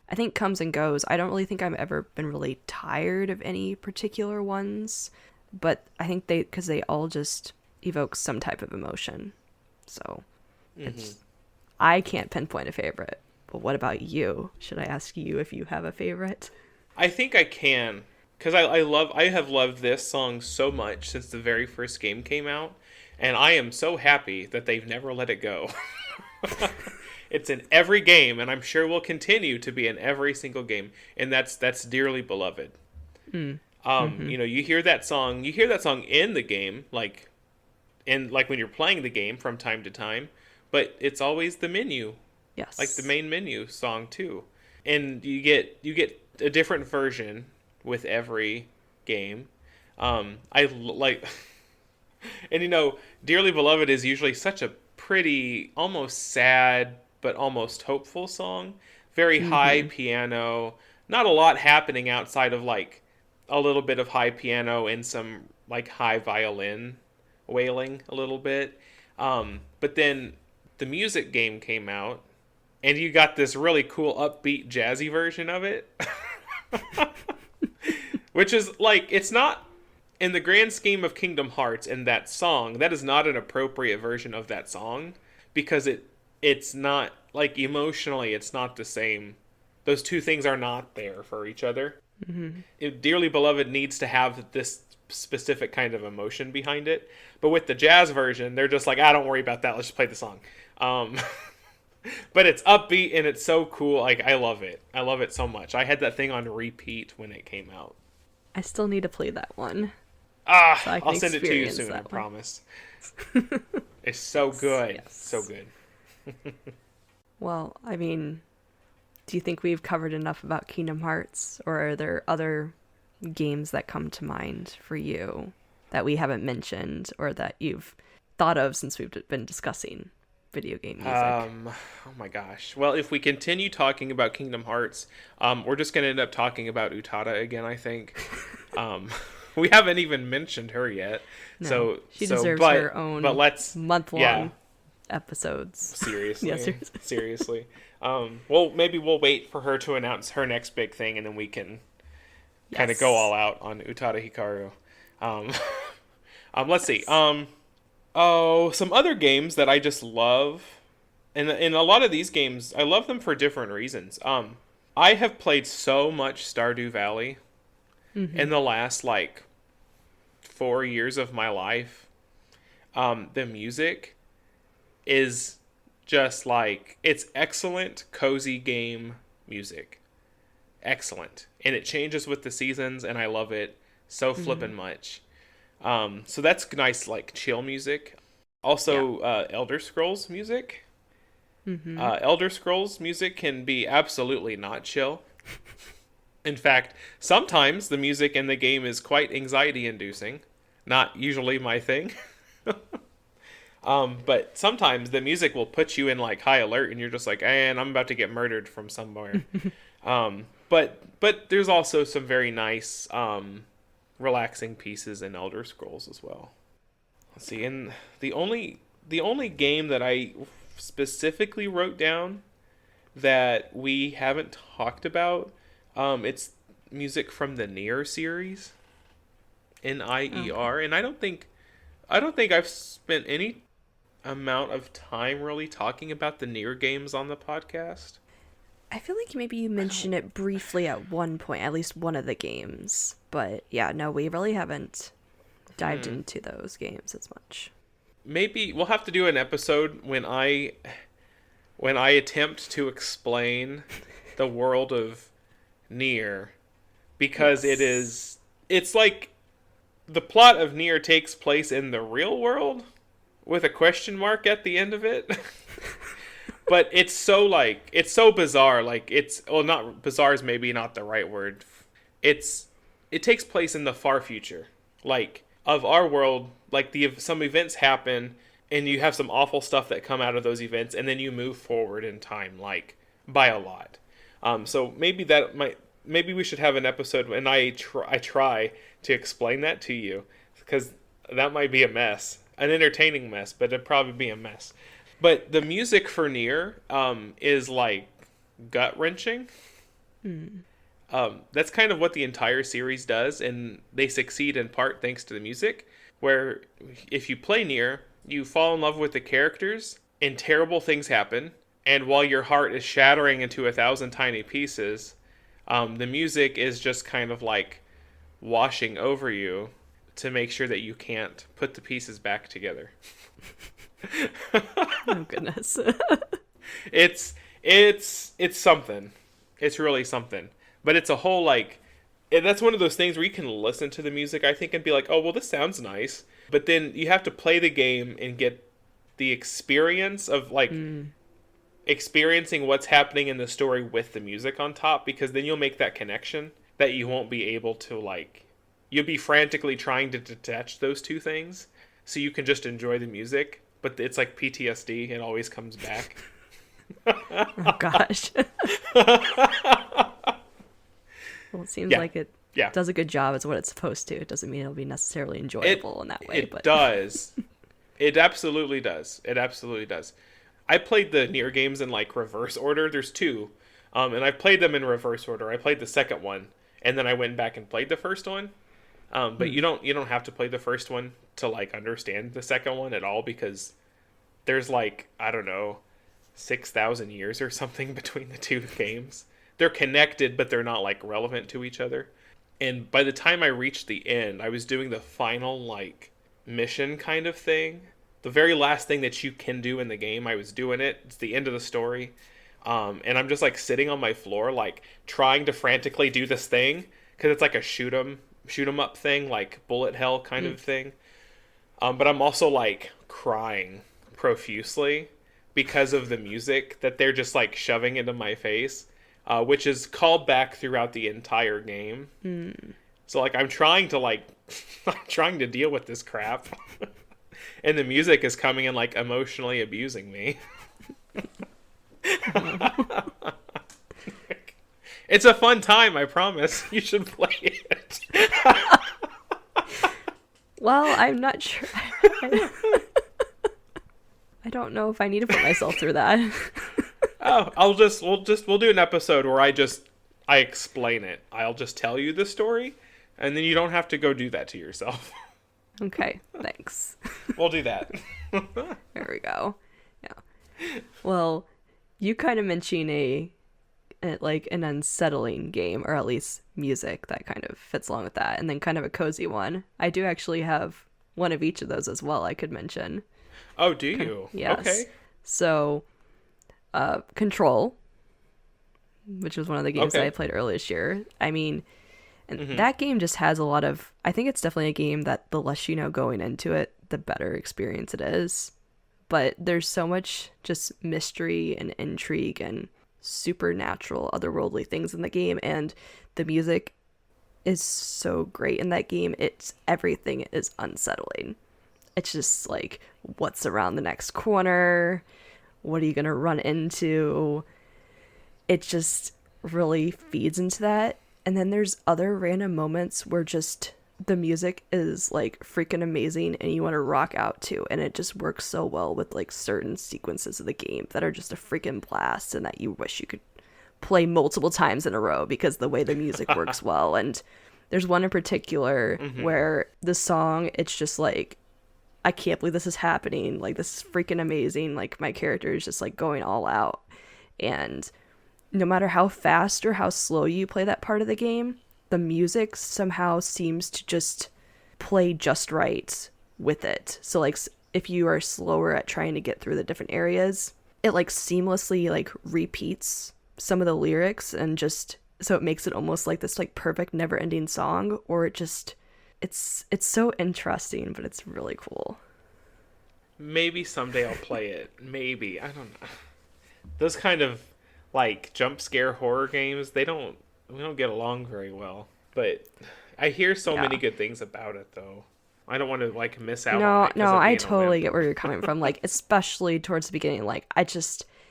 Speaker 2: I think comes and goes. I don't really think I've ever been really tired of any particular ones, but I think because they all just evoke some type of emotion. So
Speaker 1: Hmm.
Speaker 2: it's I can't pinpoint a favorite. But what about you? Should I ask you if you have a favorite?
Speaker 1: I think I can, because I have loved this song so much since the very first game came out, and I am so happy that they've never let it go. It's in every game, and I'm sure will continue to be in every single game, and that's Dearly Beloved. You know, you hear that song in the game, like when you're playing the game from time to time, but it's always the menu,
Speaker 2: Yes.
Speaker 1: like the main menu song too. And you get a different version with every game. Like and you know, Dearly Beloved is usually such a pretty, almost sad but almost hopeful song. Very high piano, not a lot happening outside of like a little bit of high piano and some like high violin wailing a little bit. But then the music game came out, and you got this really cool upbeat jazzy version of it. Which is like, it's not, in the grand scheme of Kingdom Hearts and that song, that is not an appropriate version of that song, because it's not, like, emotionally it's not the same. Those two things are not there for each other. Dearly Beloved needs to have this specific kind of emotion behind it, but with the jazz version they're just like, don't worry about that, let's just play the song. But it's upbeat and it's so cool. Like, I love it so much. I had that thing on repeat when it came out.
Speaker 2: I still need to play that one. So
Speaker 1: I'll send it to you soon, I promise. It's so good.
Speaker 2: Yes.
Speaker 1: So good.
Speaker 2: Well, I mean, do you think we've covered enough about Kingdom Hearts, or are there other games that come to mind for you that we haven't mentioned or that you've thought of since we've been discussing video game music?
Speaker 1: Oh my gosh. Well, if we continue talking about Kingdom Hearts, we're just going to end up talking about Utada again, I think. We haven't even mentioned her yet.
Speaker 2: No,
Speaker 1: so
Speaker 2: she deserves her own month-long episodes.
Speaker 1: Seriously.
Speaker 2: Yeah, seriously.
Speaker 1: Seriously. Well, maybe we'll wait for her to announce her next big thing, and then we can kind of go all out on Utada Hikaru. Let's see. Some other games that I just love, and in a lot of these games, I love them for different reasons. I have played so much Stardew Valley in the last, like, 4 years of my life. The music is just like, it's excellent, cozy game music. Excellent. And it changes with the seasons, and I love it so flippin' much. So that's nice, like, chill music. Also, Elder Scrolls music. Elder Scrolls music can be absolutely not chill. In fact, sometimes the music in the game is quite anxiety-inducing. Not usually my thing. But sometimes the music will put you in, like, high alert, and you're just like, and I'm about to get murdered from somewhere. But there's also some very nice, relaxing pieces in Elder Scrolls as well. Let's see, and the only game that I specifically wrote down that we haven't talked about, it's music from the Nier series, Nier, and I don't think I've spent any amount of time really talking about the Nier games on the podcast.
Speaker 2: I feel like maybe you mentioned it briefly at one point, at least one of the games. But yeah, no, we really haven't dived into those games as much.
Speaker 1: Maybe we'll have to do an episode when I attempt to explain the world of Nier, because it's like the plot of Nier takes place in the real world with a question mark at the end of it. But it's so bizarre. Like, not bizarre is maybe not the right word. It takes place in the far future, like, of our world. Like, some events happen, and you have some awful stuff that come out of those events, and then you move forward in time, like, by a lot. So maybe we should have an episode, and I try to explain that to you, because that might be a mess, an entertaining mess, but it'd probably be a mess. But the music for Nier is, like, gut-wrenching. That's kind of what the entire series does, and they succeed in part thanks to the music, where if you play Nier, you fall in love with the characters, and terrible things happen, And while your heart is shattering into 1,000 tiny pieces, the music is just kind of like washing over you to make sure that you can't put the pieces back together.
Speaker 2: Oh goodness.
Speaker 1: It's something. It's really something. But it's a whole like, and that's one of those things where you can listen to the music, I think, and be like, oh well, this sounds nice. But then you have to play the game and get the experience of like experiencing what's happening in the story with the music on top, because then you'll make that connection that you won't be able to like, you'll be frantically trying to detach those two things so you can just enjoy the music, but it's like PTSD, it always comes back.
Speaker 2: Oh gosh. Well, it seems like it does a good job. It's what it's supposed to. It doesn't mean it'll be necessarily enjoyable in that way.
Speaker 1: It does. It absolutely does. It absolutely does. I played the Nier games in like reverse order. There's two, and I played them in reverse order. I played the second one, and then I went back and played the first one. But you don't have to play the first one to like understand the second one at all, because there's like, I don't know, 6,000 years or something between the two games. They're connected, but they're not like relevant to each other. And by the time I reached the end, I was doing the final like mission kind of thing. The very last thing that you can do in the game, I was doing it. It's the end of the story. And I'm just like sitting on my floor, like trying to frantically do this thing, because it's like a shoot 'em up thing, like bullet hell kind of thing. But I'm also like crying profusely because of the music that they're just like shoving into my face, which is called back throughout the entire game. So like I'm trying to like I'm trying to deal with this crap, and the music is coming and like emotionally abusing me. It's a fun time, I promise. You should play it.
Speaker 2: Well, I'm not sure. I don't know if I need to put myself through that.
Speaker 1: Oh, we'll do an episode where I explain it. I'll just tell you the story, and then you don't have to go do that to yourself.
Speaker 2: Okay, thanks.
Speaker 1: We'll do that.
Speaker 2: There we go. Yeah. Well, you kind of mentioned like an unsettling game, or at least music that kind of fits along with that, and then kind of a cozy one. I do actually have one of each of those as well I could mention.
Speaker 1: Oh, do you?
Speaker 2: Yes.
Speaker 1: Okay.
Speaker 2: So, Control, which was one of the games that I played earlier this year. I mean, and that game just has a lot of, I think it's definitely a game that the less you know going into it, the better experience it is. But there's so much just mystery and intrigue and supernatural, otherworldly things in the game, and the music is so great in that game. Everything is unsettling. It's just like, what's around the next corner? What are you gonna run into? It just really feeds into that. And then there's other random moments where just the music is like freaking amazing and you want to rock out to, and it just works so well with like certain sequences of the game that are just a freaking blast and that you wish you could play multiple times in a row because the way the music works well. And there's one in particular where the song, it's just like, I can't believe this is happening, like this is freaking amazing, like my character is just like going all out, and no matter how fast or how slow you play that part of the game, the music somehow seems to just play just right with it. So like if you are slower at trying to get through the different areas, it like seamlessly like repeats some of the lyrics, and just so it makes it almost like this like perfect never-ending song. Or it just it's so interesting, but it's really cool.
Speaker 1: Maybe someday I'll play it. Maybe. I don't know. Those kind of like jump scare horror games, we don't get along very well. But I hear so many good things about it, though. I don't want to like miss out on it.
Speaker 2: No, I totally get where you're coming from. Like, especially towards the beginning, like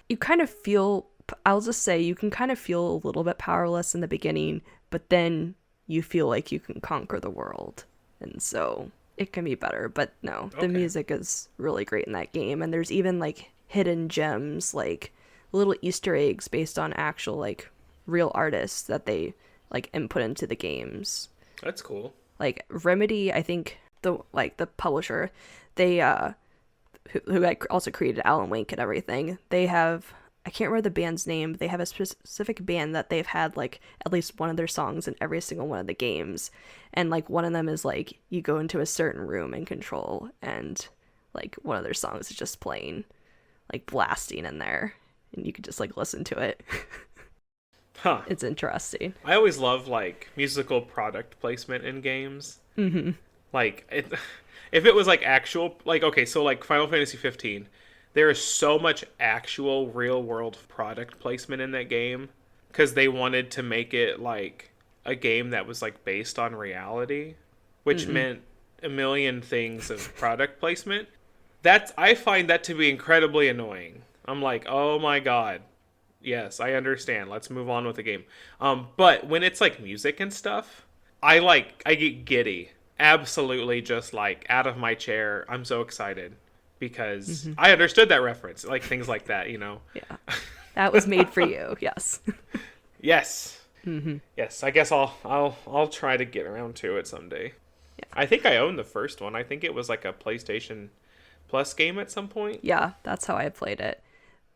Speaker 2: you kind of feel, I'll just say, you can kind of feel a little bit powerless in the beginning, but then you feel like you can conquer the world. And so it can be better. But no, the music is really great in that game. And there's even like hidden gems, like little Easter eggs based on actual like real artists that they like input into the games.
Speaker 1: That's cool. Like
Speaker 2: Remedy, I think the publisher, they who also created Alan Wake and everything, they have, I can't remember the band's name, but they have a specific band that they've had like at least one of their songs in every single one of the games. And like one of them is like you go into a certain room and control, and like one of their songs is just playing, like blasting in there, and you could just like listen to it.
Speaker 1: Huh.
Speaker 2: It's interesting.
Speaker 1: I always love like musical product placement in games.
Speaker 2: Mm-hmm.
Speaker 1: Like if it was like actual, like, okay, so like Final Fantasy 15, there is so much actual real world product placement in that game because they wanted to make it like a game that was like based on reality, which meant a million things of product placement. I find that to be incredibly annoying. I'm like, oh my god. Yes, I understand. Let's move on with the game. But when it's like music and stuff, I get giddy. Absolutely just like out of my chair. I'm so excited because I understood that reference. Like things like that, you know?
Speaker 2: Yeah. That was made for you. Yes.
Speaker 1: Yes. Yes, I guess I'll try to get around to it someday.
Speaker 2: Yeah.
Speaker 1: I think I own the first one. I think it was like a PlayStation Plus game at some point.
Speaker 2: Yeah, that's how I played it.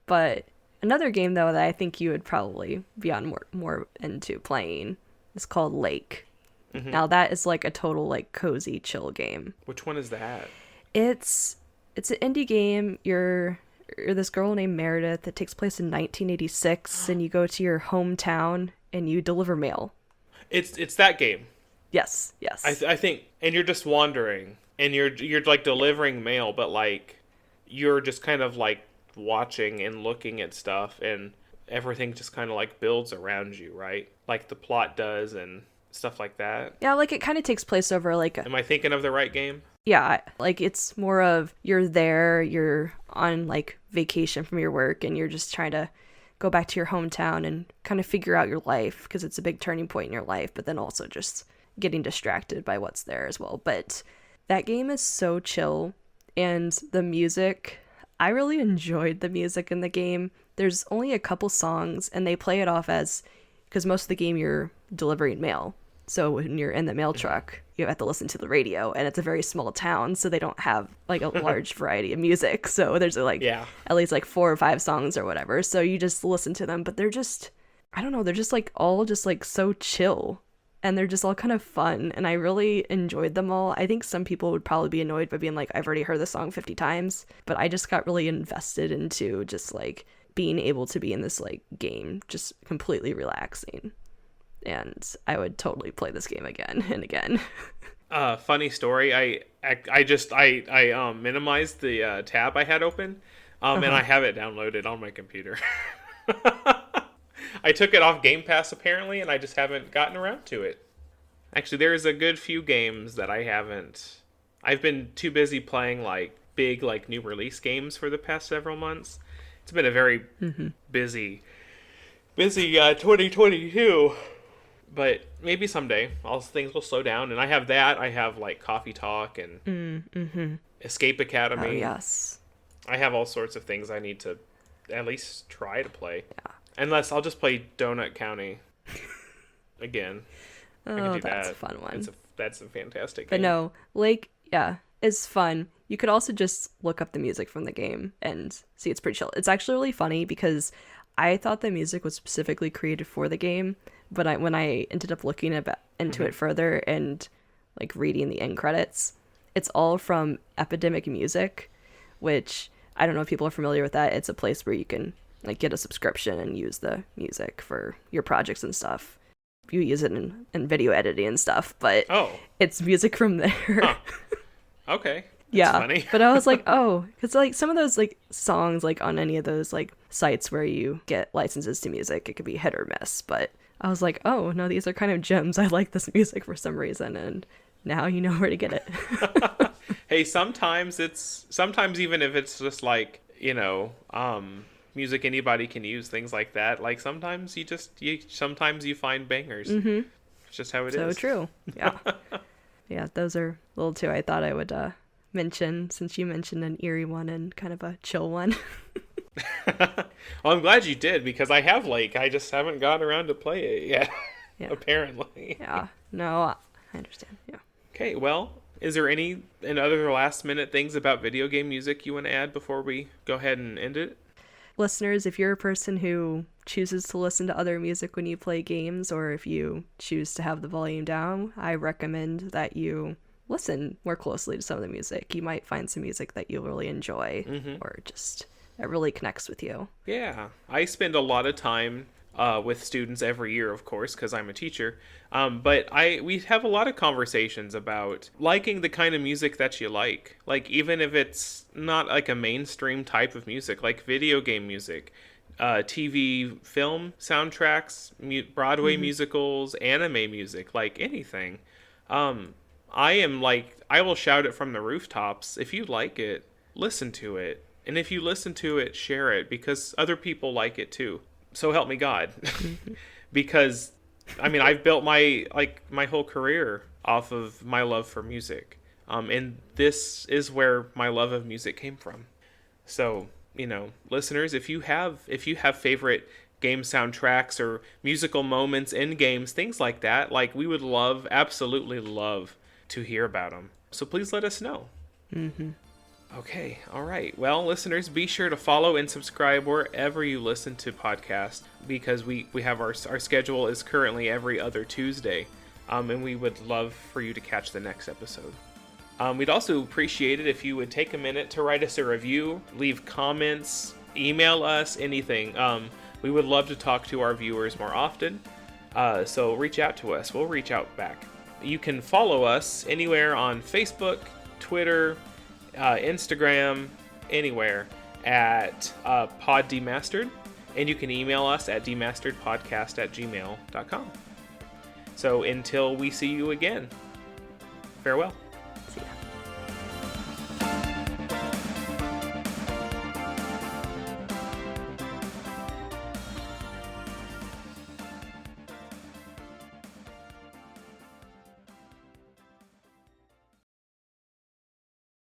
Speaker 2: But another game though that I think you would probably be on more into playing is called Lake. Now that is like a total like cozy chill game.
Speaker 1: Which one is that?
Speaker 2: It's an indie game. You're this girl named Meredith. It takes place in 1986, and you go to your hometown and you deliver mail.
Speaker 1: It's that game.
Speaker 2: Yes.
Speaker 1: I think, and you're just wandering, and you're like delivering mail, but like you're just kind of like watching and looking at stuff, and everything just kind of like builds around you, right? Like the plot does and stuff like that.
Speaker 2: Yeah, like it kind of takes place over like
Speaker 1: Am I thinking of the right game?
Speaker 2: Yeah, like it's more of you're on like vacation from your work, and you're just trying to go back to your hometown and kind of figure out your life because it's a big turning point in your life, but then also just getting distracted by what's there as well. But that game is so chill, and the music, I really enjoyed the music in the game. There's only a couple songs, and they play it off as, because most of the game you're delivering mail. So when you're in the mail truck, you have to listen to the radio, and it's a very small town, so they don't have like a large variety of music. So there's like at least like 4 or 5 songs or whatever. So you just listen to them, but they're just, I don't know, they're just like all just like so chill, and they're just all kind of fun, and I really enjoyed them all. I think some people would probably be annoyed by being like, I've already heard the song 50 times, but I just got really invested into just like being able to be in this like game, just completely relaxing. And I would totally play this game again and again.
Speaker 1: Funny story. I just minimized the tab I had open, and I have it downloaded on my computer. I took it off Game Pass apparently, and I just haven't gotten around to it. Actually, there's a good few games that I haven't. I've been too busy playing like big like new release games for the past several months. It's been a very busy 2022. But maybe someday things will slow down, and I have that. I have like Coffee Talk and Escape Academy.
Speaker 2: Oh, yes.
Speaker 1: I have all sorts of things I need to at least try to play.
Speaker 2: Yeah.
Speaker 1: Unless I'll just play Donut County again. I can do
Speaker 2: that's
Speaker 1: that.
Speaker 2: a fun one.
Speaker 1: That's a fantastic game.
Speaker 2: But no, Lake, yeah, is fun. You could also just look up the music from the game and see it's pretty chill. It's actually really funny because I thought the music was specifically created for the game, but when I ended up looking into it further and like reading the end credits, it's all from Epidemic Music, which I don't know if people are familiar with that. It's a place where you can like get a subscription and use the music for your projects and stuff. You use it in video editing and stuff, but it's music from there.
Speaker 1: Huh. Okay.
Speaker 2: Yeah,
Speaker 1: funny.
Speaker 2: But I was like, oh, because like some of those like songs like on any of those like sites where you get licenses to music, it could be hit or miss. But I was like, oh no, these are kind of gems. I like this music for some reason, and now you know where to get it.
Speaker 1: Hey, sometimes even if it's just like, you know, music anybody can use, things like that. Like sometimes you find bangers. It's just how it is.
Speaker 2: So true. Yeah. Yeah, those are little two I thought I would mention, since you mentioned an eerie one and kind of a chill one.
Speaker 1: Well, I'm glad you did, because I have Lake. I just haven't gotten around to play it yet. Yeah. Apparently.
Speaker 2: Yeah. No, I understand. Yeah.
Speaker 1: Okay, well, is there any other last minute things about video game music you want to add before we go ahead and end it?
Speaker 2: listeners, if you're a person who chooses to listen to other music when you play games, or if you choose to have the volume down, I recommend that you listen more closely to some of the music. You might find some music that you'll really enjoy, or just that really connects with you.
Speaker 1: Yeah, I spend a lot of time with students every year, of course, because I'm a teacher. But we have a lot of conversations about liking the kind of music that you like. Like, even if it's not like a mainstream type of music, like video game music, TV, film soundtracks, Broadway musicals, anime music, like anything. I will shout it from the rooftops. If you like it, listen to it. And if you listen to it, share it, because other people like it too. So help me God. Because, I mean, I've built my whole career off of my love for music. And this is where my love of music came from. So, listeners, if you have favorite game soundtracks or musical moments in games, things like that, like, we would absolutely love to hear about them. So please let us know. Okay, all right. Well, listeners, be sure to follow and subscribe wherever you listen to podcasts, because we have our schedule is currently every other Tuesday, and we would love for you to catch the next episode. We'd also appreciate it if you would take a minute to write us a review, leave comments, email us, anything. We would love to talk to our viewers more often, so reach out to us. We'll reach out back. You can follow us anywhere on Facebook, Twitter, Instagram, anywhere at Pod Demastered, and you can email us at demasteredpodcast@gmail.com. So until we see you again, farewell.